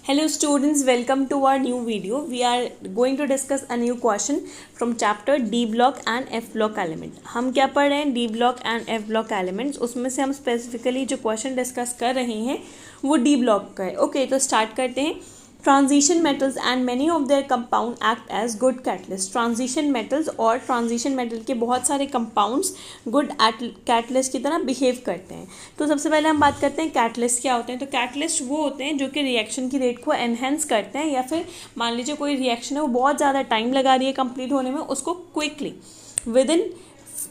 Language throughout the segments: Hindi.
Hello students, welcome to our new video. We are going to discuss a new question from chapter D block and F block element. हम क्या पढ़ रहे हैं? D block and F block elements. उसमें से हम स्पेसिफिकली जो क्वेश्चन डिस्कस कर रहे हैं वो D block का है. ओके, तो स्टार्ट करते हैं. Transition metals and many of their compound act as good catalyst. Transition metals और ट्रांजिशन मेटल के बहुत सारे कंपाउंड्स गुड कैटलिस्ट की तरह बिहेव करते हैं. तो सबसे पहले हम बात करते हैं कैटलिस्ट क्या होते हैं. तो कैटलिस्ट वो होते हैं जो कि रिएक्शन की रेट को एनहेंस करते हैं, या फिर मान लीजिए कोई रिएक्शन है वो बहुत ज़्यादा टाइम लगा रही है कंप्लीट होने में, उसको quickly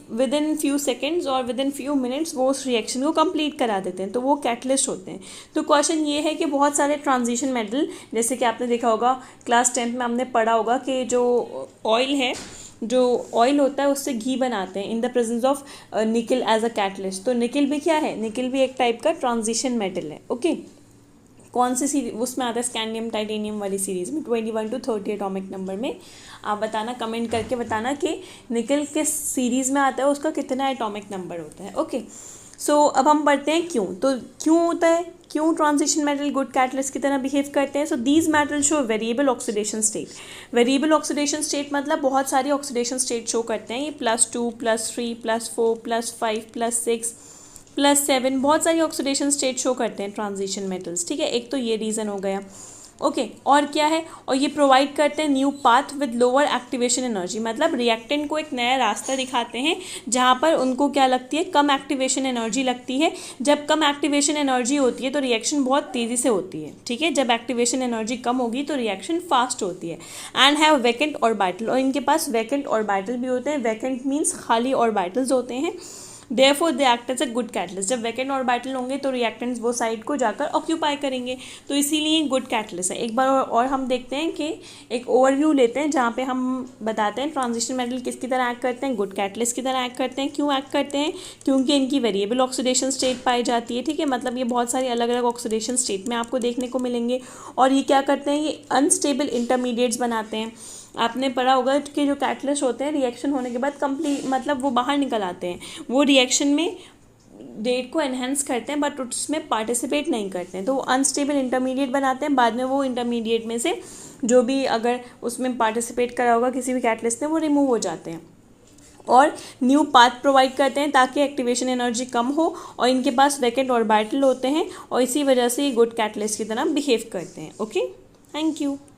with in few seconds और विद इन फ्यू मिनट्स वो उस रिएक्शन को कंप्लीट करा देते हैं. तो वो कैटलिस्ट होते हैं. तो क्वेश्चन ये है कि बहुत सारे ट्रांजिशन मेटल, जैसे कि आपने देखा होगा क्लास 10th में हमने पढ़ा होगा कि जो ऑयल है, जो ऑयल होता है उससे घी बनाते हैं in the presence of nickel as a catalyst. तो निकल भी क्या है? निकल भी एक टाइप का ट्रांजिशन मेटल है. ओके, कौन सी सीरीज उसमें आता है? स्कैंडियम टाइटेनियम वाली सीरीज में 21 to 30 एटॉमिक नंबर में. आप बताना, कमेंट करके बताना कि निकल किस सीरीज में आता है, उसका कितना एटॉमिक नंबर होता है. ओके, सो अब हम पढ़ते हैं क्यों. तो क्यों होता है, क्यों ट्रांजिशन मेटल गुड कैटलिस्ट की तरह बिहेव करते हैं. So these metal show variable oxidation state. Variable oxidation state मतलब बहुत सारी ऑक्सीडेशन स्टेट शो करते हैं. ये +2 +3 +4 +5 +6 +7 बहुत सारी ऑक्सीडेशन स्टेट शो करते हैं ट्रांजिशन मेटल्स. ठीक है, एक तो ये रीज़न हो गया. ओके, और क्या है? और ये प्रोवाइड करते हैं new path with lower activation energy. मतलब रिएक्टेंट को एक नया रास्ता दिखाते हैं जहाँ पर उनको क्या लगती है? कम एक्टिवेशन एनर्जी लगती है. जब कम एक्टिवेशन एनर्जी होती है तो रिएक्शन बहुत तेज़ी से होती है. ठीक है, जब एक्टिवेशन एनर्जी कम होगी तो रिएक्शन फास्ट होती है. एंड हैव वैकेंट ऑर्बिटल, और इनके पास वैकेंट ऑर्बिटल भी होते हैं. वैकेंट मीन्स खाली ऑर्बिटल्स होते हैं. Therefore they act as a good catalyst. जब वैकेंट ऑर्बिटल होंगे तो रिएक्टेंट्स वो साइड को जाकर ऑक्यूपाई करेंगे, तो इसीलिए गुड कैटलिस्ट है. एक बार और हम देखते हैं कि एक ओवरव्यू लेते हैं जहाँ पे हम बताते हैं ट्रांजिशन मेटल किसकी तरह एक्ट करते हैं, गुड कैटलिस्ट की तरह एक्ट करते हैं. क्यों एक्ट करते हैं? क्योंकि इनकी वेरिएबल ऑक्सीडेशन स्टेट पाई जाती है. ठीक है, मतलब ये बहुत सारी अलग अलग ऑक्सीडेशन स्टेट में आपको देखने को मिलेंगे. और ये क्या करते हैं? ये अनस्टेबल इंटरमीडिएट्स बनाते हैं. आपने पढ़ा होगा कि जो कैटलिस्ट होते हैं रिएक्शन होने के बाद कंप्लीट मतलब वो बाहर निकल आते हैं. वो रिएक्शन में रेट को एनहेंस करते हैं बट उसमें पार्टिसिपेट नहीं करते हैं. तो वो अनस्टेबल इंटरमीडिएट बनाते हैं. बाद में वो इंटरमीडिएट में से जो भी अगर उसमें पार्टिसिपेट करा होगा किसी भी कैटलिस्ट ने, वो रिमूव हो जाते हैं और न्यू पाथ प्रोवाइड करते हैं ताकि एक्टिवेशन एनर्जी कम हो. और इनके पास वैकेंट ऑर्बिटल होते हैं और इसी वजह से ये गुड कैटलिस्ट की तरह बिहेव करते हैं. Okay, thank you.